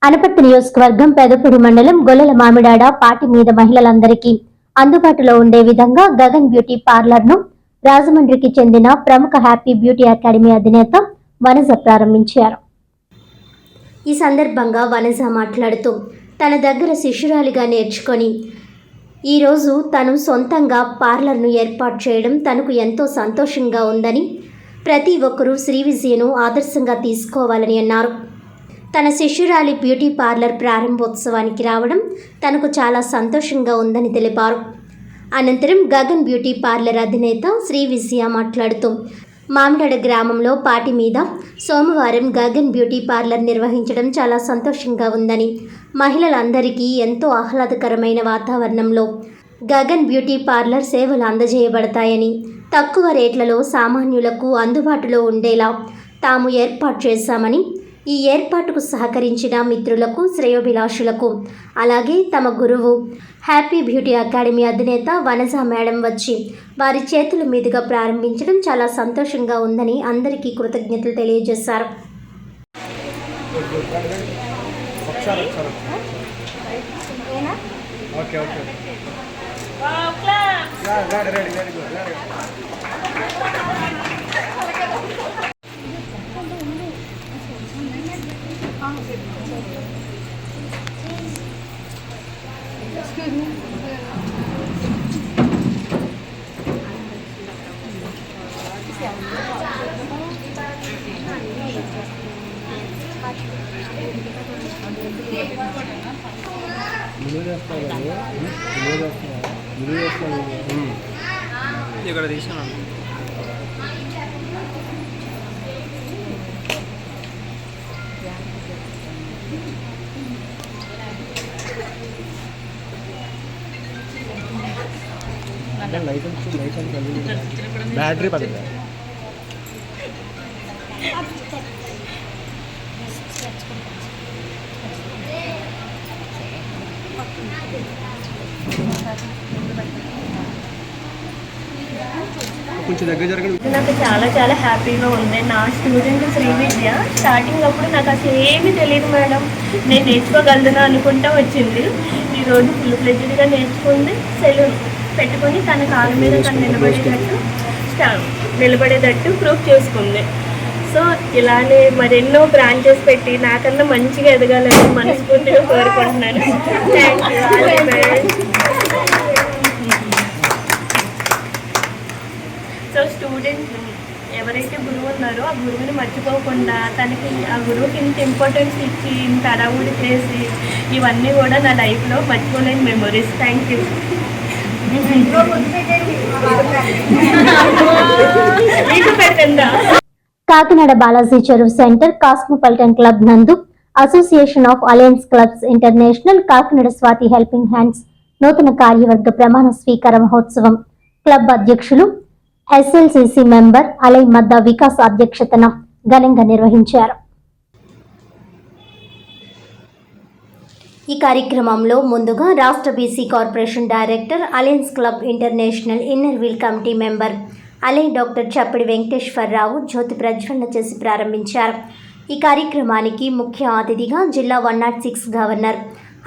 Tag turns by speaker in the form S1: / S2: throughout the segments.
S1: అనపర్తి నియోజకవర్గం పెదపూడి మండలం గొల్లల మామిడాడ పాటి మీద మహిళలందరికీ అందుబాటులో ఉండే విధంగా గగన్ బ్యూటీ పార్లర్ ను రాజమండ్రికి చెందిన ప్రముఖ హ్యాపీ బ్యూటీ అకాడమీ అధినేత వనజ ప్రారంభించారు. ఈ సందర్భంగా వనజ మాట్లాడుతూ తన దగ్గర శిష్యురాలిగా నేర్చుకొని ఈరోజు తను సొంతంగా పార్లర్ను ఏర్పాటు చేయడం తనకు ఎంతో సంతోషంగా ఉందని, ప్రతి ఒక్కరూ శ్రీ విజయను ఆదర్శంగా తీసుకోవాలని అన్నారు. తన శిష్యురాలి బ్యూటీ పార్లర్ ప్రారంభోత్సవానికి రావడం తనకు చాలా సంతోషంగా ఉందని తెలిపారు. అనంతరం గగన్ బ్యూటీ పార్లర్ అధినేత శ్రీ విజయ మాట్లాడుతూ మామిడాడ గ్రామంలో పాటి మీద సోమవారం గగన్ బ్యూటీ పార్లర్ నిర్వహించడం చాలా సంతోషంగా ఉందని, మహిళలందరికీ ఎంతో ఆహ్లాదకరమైన వాతావరణంలో గగన్ బ్యూటీ పార్లర్ సేవలు అందజేయబడతాయని, తక్కువ రేట్లలో సామాన్యులకు అందుబాటులో ఉండేలా తాము ఏర్పాటు చేశామని, ఈ ఏర్పాటుకు సహకరించిన మిత్రులకు, శ్రేయోభిలాషులకు, అలాగే తమ గురువు హ్యాపీ బ్యూటీ అకాడమీ అధినేత వనజ మేడం వచ్చి వారి చేతుల మీదుగా ప్రారంభించడం చాలా సంతోషంగా ఉందని అందరికీ కృతజ్ఞతలు తెలియజేశారు.
S2: ఇక్కడ తీసుకున్నాను. బ్యాటరీ పడింది. కొంచెం దగ్గర జరగండి.
S3: నాకు చాలా చాలా హ్యాపీగా ఉంది. నా స్టూడెంట్ శ్రీ విద్య. స్టార్టింగ్ అప్పుడు నాకు అసలు ఏమీ తెలియదు మేడం, నేను నేర్చుకోగలను అనుకుంటా వచ్చింది. ఈరోజు ఫుల్ ఫ్లెడ్జ్డ్గా నేర్చుకుంది. సెలూన్ పెట్టుకొని తన కాళ్ళ మీద తను నిలబడేటట్టు ప్రూఫ్ చేసుకుంది. సో ఇలానే మరెన్నో బ్రాంచెస్ పెట్టి నాకన్నా మంచిగా ఎదగాలని మనస్ఫూర్తిగా కోరుకుంటున్నాను. Thank you. All the best. So student ఎవరైతే గురువు ఉన్నారో ఆ గురువుని మర్చిపోకుండా తనకి ఆ గురువుకి ఇంత ఇంపార్టెన్స్ ఇచ్చి ఇంత అడవుడు చేసి ఇవన్నీ కూడా నా లైఫ్లో మర్చిపోలేని memories. Thank you.
S1: Kakinada Balaji చెరువు సెంటర్ కాస్మోపాలిటన్ క్లబ్ నందు association of alliance clubs international Kakinada Swathi helping hands నూతన కార్యవర్గ ప్రమాణ స్వీకార మహోత్సవం క్లబ్ అధ్యక్షులు ఎస్ఎల్సిసి మెంబర్ అలై మద్దా వికాస్ అధ్యక్షతన ఘనంగా నిర్వహించారు. ఈ కార్యక్రమంలో ముందుగా రాష్ట్ర BC corporation director alliance club international inner wheel committee member ally doctor Chappidi Venkateswararao జ్యోతి ప్రజ్వలన చేసి ప్రారంభించారు. ఈ కార్యక్రమానికి ముఖ్య అతిథిగా జిల్లా 106 గవర్నర్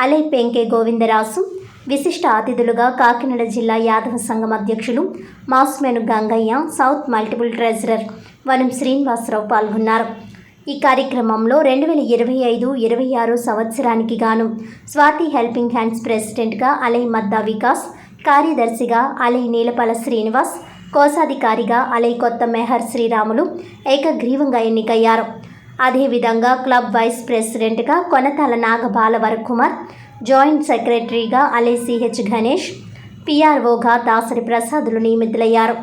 S1: అలై పెంకే గోవిందరాసు, విశిష్ట అతిథులుగా కాకినాడ జిల్లా యాదవ సంఘం అధ్యక్షులు మాస్మేను గంగయ్య, సౌత్ మల్టిపుల్ ట్రెజరర్ వనం శ్రీనివాసరావు పాల్గొన్నారు. ఈ కార్యక్రమంలో 2025-26 సంవత్సరానికి గాను స్వాతి హెల్పింగ్ హ్యాండ్స్ ప్రెసిడెంట్గా అలై మద్దా వికాస్, కార్యదర్శిగా అలై నీలపల శ్రీనివాస్, కోశాధికారిగా అలై కొత్త మెహర్ శ్రీరాములు ఏకగ్రీవంగా ఎన్నికయ్యారు. అదేవిధంగా క్లబ్ వైస్ ప్రెసిడెంట్గా కొనతాల నాగబాల వరకుమార్, జాయింట్ సెక్రటరీగా అలై సిహెచ్ గణేష్, పిఆర్ఓగా దాసరి ప్రసాదులు నియమితులయ్యారు.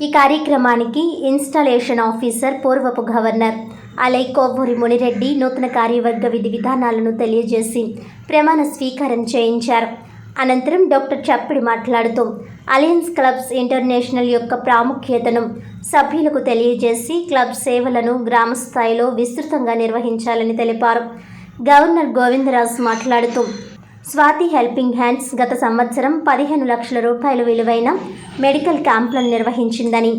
S1: ఈ కార్యక్రమానికి ఇన్స్టాలేషన్ ఆఫీసర్ పూర్వపు గవర్నర్ అలై కొవ్వూరి మునిరెడ్డి నూతన కార్యవర్గ విధి విధానాలను తెలియజేసి ప్రమాణ స్వీకారం చేయించారు. అనంతరం డాక్టర్ చప్పిడి మాట్లాడుతూ అలయన్స్ క్లబ్స్ ఇంటర్నేషనల్ యొక్క ప్రాముఖ్యతను సభ్యులకు తెలియజేసి క్లబ్ సేవలను గ్రామ స్థాయిలో విస్తృతంగా నిర్వహించాలని తెలిపారు. గవర్నర్ గోవిందరాజు మాట్లాడుతూ స్వాతి హెల్పింగ్ హ్యాండ్స్ గత సంవత్సరం 15 లక్షల రూపాయల విలువైన మెడికల్ క్యాంపులను నిర్వహించిందని,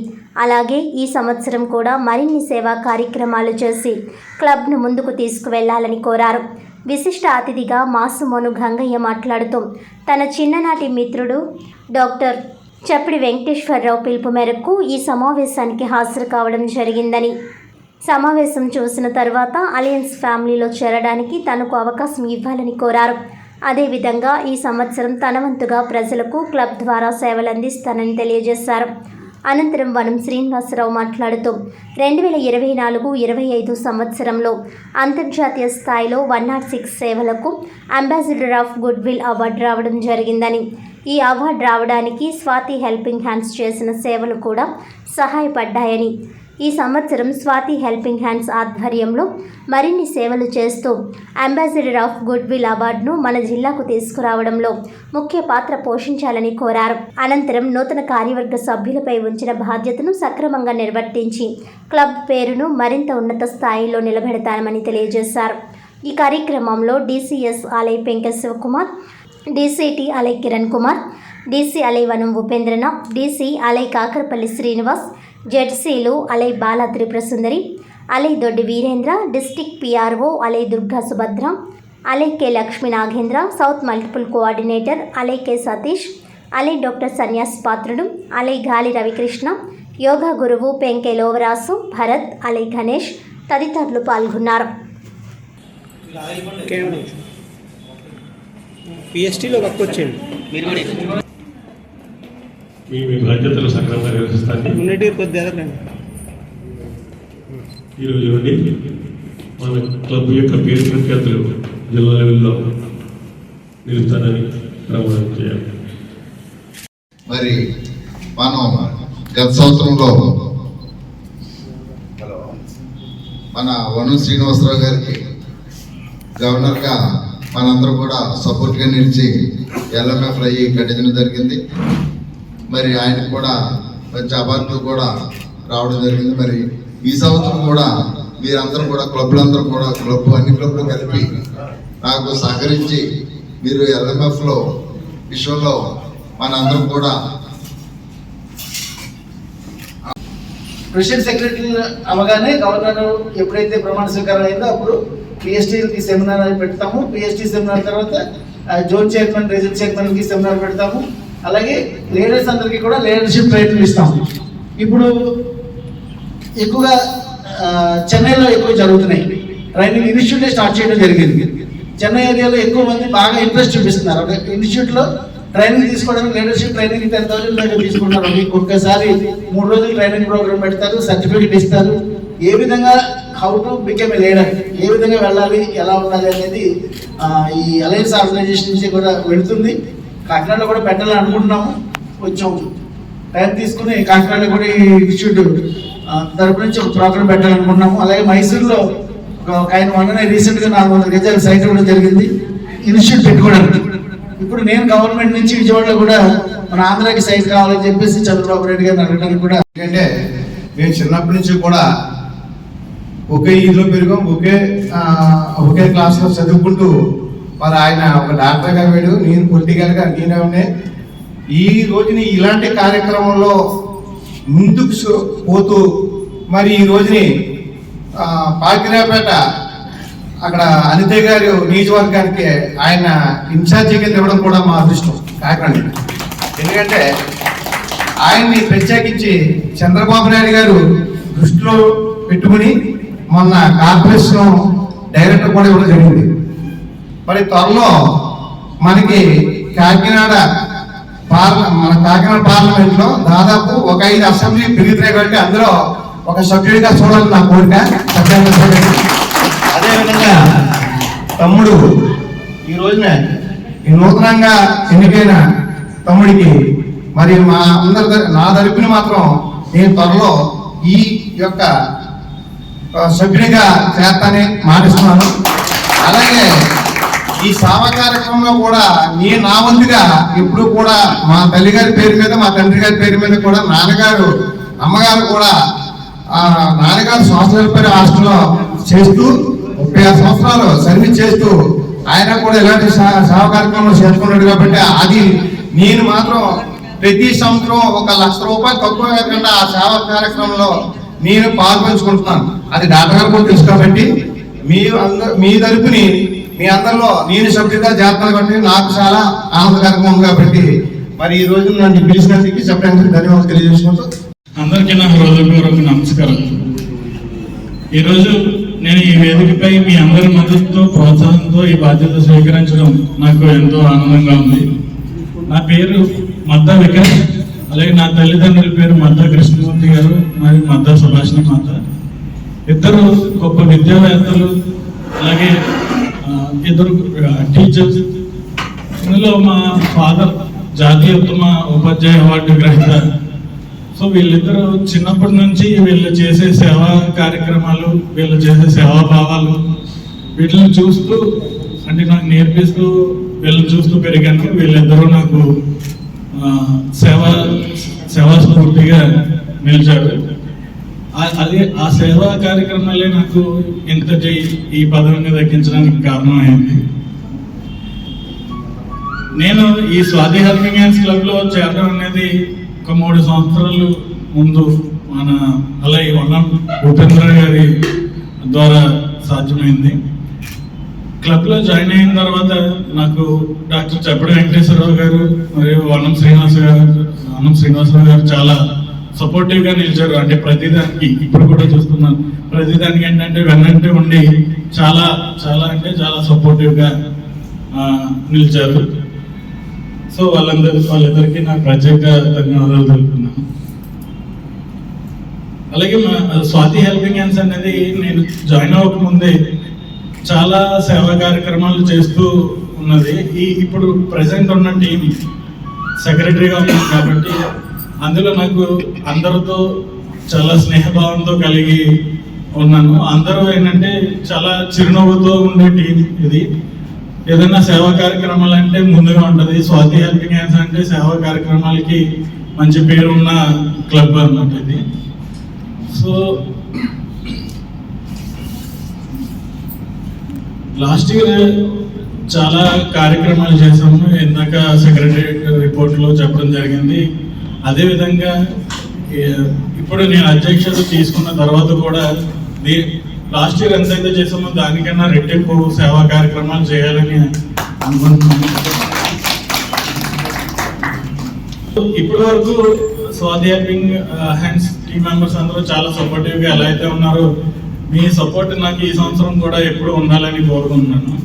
S1: అలాగే ఈ సంవత్సరం కూడా మరిన్ని సేవా కార్యక్రమాలు చేసి క్లబ్ను ముందుకు తీసుకువెళ్లాలని కోరారు. విశిష్ట అతిథిగా మాసుమోను గంగయ్య మాట్లాడుతూ తన చిన్ననాటి మిత్రుడు డాక్టర్ చప్పిడి వెంకటేశ్వరరావు పిలుపు మేరకు ఈ సమావేశానికి హాజరు కావడం జరిగిందని, సమావేశం చూసిన తర్వాత అలయన్స్ ఫ్యామిలీలో చేరడానికి తనకు అవకాశం ఇవ్వాలని కోరారు. అదేవిధంగా ఈ సంవత్సరం తన వంతుగా ప్రజలకు క్లబ్ ద్వారా సేవలు అందిస్తానని తెలియజేశారు. అనంతరం వనం శ్రీనివాసరావు మాట్లాడుతూ 2024-25 సంవత్సరంలో అంతర్జాతీయ స్థాయిలో 106 సేవలకు ambassador of good will award రావడం జరిగిందని, ఈ అవార్డు రావడానికి స్వాతి హెల్పింగ్ హ్యాండ్స్ చేసిన సేవలు కూడా సహాయపడ్డాయని, ఈ సంవత్సరం స్వాతి హెల్పింగ్ హ్యాండ్స్ ఆధ్వర్యంలో మరిన్ని సేవలు చేస్తూ అంబాసిడర్ ఆఫ్ గుడ్ విల్ అవార్డును మన జిల్లాకు తీసుకురావడంలో ముఖ్య పాత్ర పోషించాలని కోరారు. అనంతరం నూతన కార్యవర్గ సభ్యులపై ఉంచిన బాధ్యతను సక్రమంగా నిర్వర్తించి క్లబ్ పేరును మరింత ఉన్నత స్థాయిలో నిలబెడతామని తెలియజేశారు. ఈ కార్యక్రమంలో డీసీఎస్ ఆలయ పెంక శివకుమార్, డీసీటీ ఆలయ కిరణ్ కుమార్, డీసీ ఆలయ వనం ఉపేంద్రనాథ్, డీసీ ఆలయ కాకరపల్లి శ్రీనివాస్, జెడ్సీలు అలై Bala Tripurasundari, ally Doddi Veerendra, district PRO ally Durga Subhadra, ally K Lakshmi Nagendra, south multiple coordinator ally K Satish, ally doctor Sanyas Patrudu, ally Gali Ravikrishna, yoga గురువు పెంకే లోవరాసు, భరత్, అలై గణేష్ తదితరులు పాల్గొన్నారు.
S2: పిఎస్టీలో వర్క్ వచ్చింది.
S4: మీ బాధ్యతలు సక్రమంగా నిర్వహిస్తాను. ఈరోజు మన క్లబ్ యొక్క పేరు ప్రఖ్యాతులు జిల్లా లెవెల్లో నిలుస్తానని ప్రమాణం చేయాలి.
S5: మరి మనం గత సంవత్సరంలో మన వనం శ్రీనివాసరావు గారికి గవర్నర్గా మనందరూ కూడా సపోర్ట్గా నిలిచి LMF అయ్యి కట్టించడం జరిగింది. మరి ఆయనకు కూడా మంచి అవార్డులు కూడా రావడం జరిగింది. మరి ఈ సంవత్సరం కూడా మీరందరూ కూడా క్లబ్లందరూ కూడా అన్ని క్లబ్లు కలిపి నాకు సహకరించి మీరు LMFలో విషయంలో మనందరం కూడా
S6: ప్రెసిడెంట్ సెక్రటరీ అవగానే గవర్నర్ ఎప్పుడైతే ప్రమాణ స్వీకారం అయిందో అప్పుడు పిఎస్టీకి సెమినార్ అని పెడతాము. పిఎస్టీ సెమినార్ తర్వాత జోన్ చైర్మన్, రీజన్ చైర్మన్కి సెమినార్ పెడతాము. అలాగే లీడర్స్ అందరికీ కూడా లీడర్షిప్ ట్రైనింగ్ ఇస్తాము. ఇప్పుడు ఎక్కువగా చెన్నైలో ఎక్కువ జరుగుతున్నాయి. ట్రైనింగ్ ఇన్స్టిట్యూటే స్టార్ట్ చేయడం జరిగింది. చెన్నై ఏరియాలో ఎక్కువ మంది బాగా ఇంట్రెస్ట్ చూపిస్తున్నారు. ఒక ఇన్స్టిట్యూట్లో ట్రైనింగ్ తీసుకోవడానికి లీడర్షిప్ ట్రైనింగ్ 10,000 దాకా తీసుకుంటారు. మీకు ఒక్కసారి 3 రోజులు ట్రైనింగ్ ప్రోగ్రామ్ పెడతారు, సర్టిఫికేట్ ఇస్తారు. ఏ విధంగా how to become a leader, ఏ విధంగా వెళ్ళాలి, ఎలా ఉండాలి అనేది ఈ అలయన్స్ ఆర్గనైజేషన్ నుంచి కూడా వెళుతుంది. కాకినాడలో కూడా పెట్టాలని అనుకుంటున్నాము. కొంచెం టైం తీసుకుని కాకినాడలో కూడా ఈ ఇన్స్టిట్యూట్ తరపు నుంచి ఒక ప్రోగ్రామ్ పెట్టాలనుకుంటున్నాము. అలాగే మైసూరులో ఒక ఆయన మొన్ననే రీసెంట్గా 400 గజాల సైట్ కూడా జరిగింది ఇన్స్టిట్యూట్ పెట్టుకోవడానికి. ఇప్పుడు నేను గవర్నమెంట్ నుంచి విజయవాడలో కూడా మన ఆంధ్రాకి సైట్ కావాలని చెప్పేసి చంద్రబాబు నాయుడు గారిని అడగడానికి కూడా,
S5: ఎందుకంటే మేము చిన్నప్పటి నుంచి కూడా ఒకే ఇదిలో పెరిగాం, ఒకే క్లాస్లో చదువుకుంటూ మరి ఆయన ఒక డాక్టర్ గా వేడు, నేను పొలిటికల్ గా నేనే ఉన్నాయి. ఈ రోజుని ఇలాంటి కార్యక్రమంలో ముందుకు పోతూ మరి ఈ రోజుని పాకిరాపేట అక్కడ అనిత గారి నియోజకవర్గానికి ఆయన ఇన్ఛార్జి కింద ఇవ్వడం కూడా మా అదృష్టం కాకినాడ. ఎందుకంటే ఆయన్ని ప్రత్యేకించి చంద్రబాబు నాయుడు గారు దృష్టిలో పెట్టుకుని మొన్న కార్పొరేషన్ డైరెక్టర్ కూడా ఇవ్వడం జరిగింది. మరి త్వరలో మనకి కాకినాడ పార్లమెంట్ లో దాదాపు ఒక 5 అసెంబ్లీ పెరుగుతున్నాయి కాబట్టి అందులో ఒక సభ్యుడిగా చూడాలి నా కోరిక. అదేవిధంగా తమ్ముడు ఈ రోజున ఈ నూతనంగా ఎన్నికైన తమ్ముడికి మరి మా అందరి నా తరపున మాత్రం నేను త్వరలో ఈ యొక్క సభ్యుడిగా చేస్తానని మాటిస్తున్నాను. అలాగే ఈ సేవా కార్యక్రమంలో కూడా నేను నా వంతుగా ఎప్పుడు కూడా మా తల్లిగారి పేరు మీద, మా తండ్రి గారి పేరు మీద కూడా నాన్నగారు, అమ్మగారు కూడా నాన్నగారు సోషల్ వెల్ఫేర్ హాస్టల్లో చేస్తూ 36 సంవత్సరాలు సర్వీస్ చేస్తూ ఆయన కూడా ఇలాంటి సేవా కార్యక్రమంలో చేరుకున్నాడు. కాబట్టి అది నేను మాత్రం ప్రతి సంవత్సరం 1 లక్ష రూపాయలు తక్కువ కాకుండా ఆ సేవా కార్యక్రమంలో నేను పాల్పంచుకుంటున్నాను. అది డాక్టర్ గారు కూడా తెలుసు. కాబట్టి మీ తరపుని మీ అందరిలో నేను సభ్యుడిగా చేస్తాను కాబట్టి నాకు చాలా ఆనందకరంగా ఉంది కాబట్టి మరి ఈ రోజు నన్ను పిలిచినందుకు చెప్పడానికి ధన్యవాదాలు తెలియజేసుకుంటూ
S7: అందరికీ నా హృదయపూర్వక నమస్కారం. ఈరోజు నేను ఈ వేదికపై మీ అందరి మద్దతుతో ప్రోత్సాహంతో ఈ బాధ్యత స్వీకరించడం నాకు ఎంతో ఆనందంగా ఉంది. నా పేరు మద్దా వికాస్, అలాగే నా తల్లిదండ్రుల పేరు మద్దా కృష్ణమూర్తి గారు మరియు మద్దా సుభాషిణి మాత. ఇద్దరు గొప్ప విద్యావేత్తలు, అలాగే ఇద్దరు టీచర్స్. ఇందులో మా ఫాదర్ జాతీయ ఉత్తమ ఉపాధ్యాయ అవార్డు గ్రహీత. సో వీళ్ళిద్దరూ చిన్నప్పటి నుంచి వీళ్ళు చేసే సేవా కార్యక్రమాలు, వీళ్ళు చేసే సేవా భావాలు వీటిని చూస్తూ అంటే నాకు నేర్పిస్తూ వీళ్ళని చూస్తూ పెరిగాను. వీళ్ళిద్దరూ నాకు సేవా స్ఫూర్తిగా నిలిచారు. అదే ఆ సేవా కార్యక్రమాలే నాకు ఇంతటి ఈ పదవిని దక్కించడానికి కారణమైంది. నేను ఈ స్వాతి హెల్పింగ్ హ్యాండ్స్ క్లబ్లో చేరడం అనేది ఒక 3 సంవత్సరాలు ముందు మన అలాగే వనం ఉపేంద్ర గారి ద్వారా సాధ్యమైంది. క్లబ్లో జాయిన్ అయిన తర్వాత నాకు డాక్టర్ చప్పడి వెంకటేశ్వరరావు గారు మరియు వనం శ్రీనివాసరావు గారు చాలా సపోర్టివ్గా నిలిచారు. అంటే ప్రతిదానికి ఇప్పుడు కూడా చూస్తున్నాను, ప్రతిదానికి ఏంటంటే వెన్నంటే ఉండి చాలా చాలా అంటే చాలా సపోర్టివ్గా నిలిచారు. సో వాళ్ళిద్దరికి నా ప్రత్యేక ధన్యవాదాలు తెలుపుతున్నాను. అలాగే స్వాతి హెల్పింగ్ హ్యాండ్స్ అనేది నేను జాయిన్ అవ్వకముందే చాలా సేవా కార్యక్రమాలు చేస్తూ ఉన్నది. ఇప్పుడు ప్రజెంట్ ఉన్న టీం సెక్రటరీగా ఉన్నాను కాబట్టి అందులో నాకు అందరితో చాలా స్నేహభావంతో కలిగి ఉన్నాను. అందరూ ఏంటంటే చాలా చిరునవ్వుతో ఉండే టీం ఇది. ఏదైనా సేవా కార్యక్రమాలు అంటే ముందుగా ఉంటుంది. స్వాతి హెల్పింగ్ హ్యాండ్స్ అంటే సేవా కార్యక్రమాలకి మంచి పేరు ఉన్న క్లబ్ అన్నమాట ఇది. సో లాస్ట్ ఇయర్ చాలా కార్యక్రమాలు చేసాము. ఇందాక సెక్రటరియట్ రిపోర్ట్లో చెప్పడం జరిగింది. అదేవిధంగా ఇప్పుడు నేను అధ్యక్షత తీసుకున్న తర్వాత కూడా లాస్ట్ ఇయర్ ఎంతైతే చేసామో దానికన్నా రెట్టింపు సేవా కార్యక్రమాలు చేయాలని అనుకుంటున్నాను. ఇప్పటి వరకు Swathi helping hands team members అందరూ చాలా సపోర్టివ్గా ఎలా అయితే ఉన్నారో మీ సపోర్ట్ నాకు ఈ సంవత్సరం కూడా ఎప్పుడు ఉండాలని కోరుకుంటున్నాను.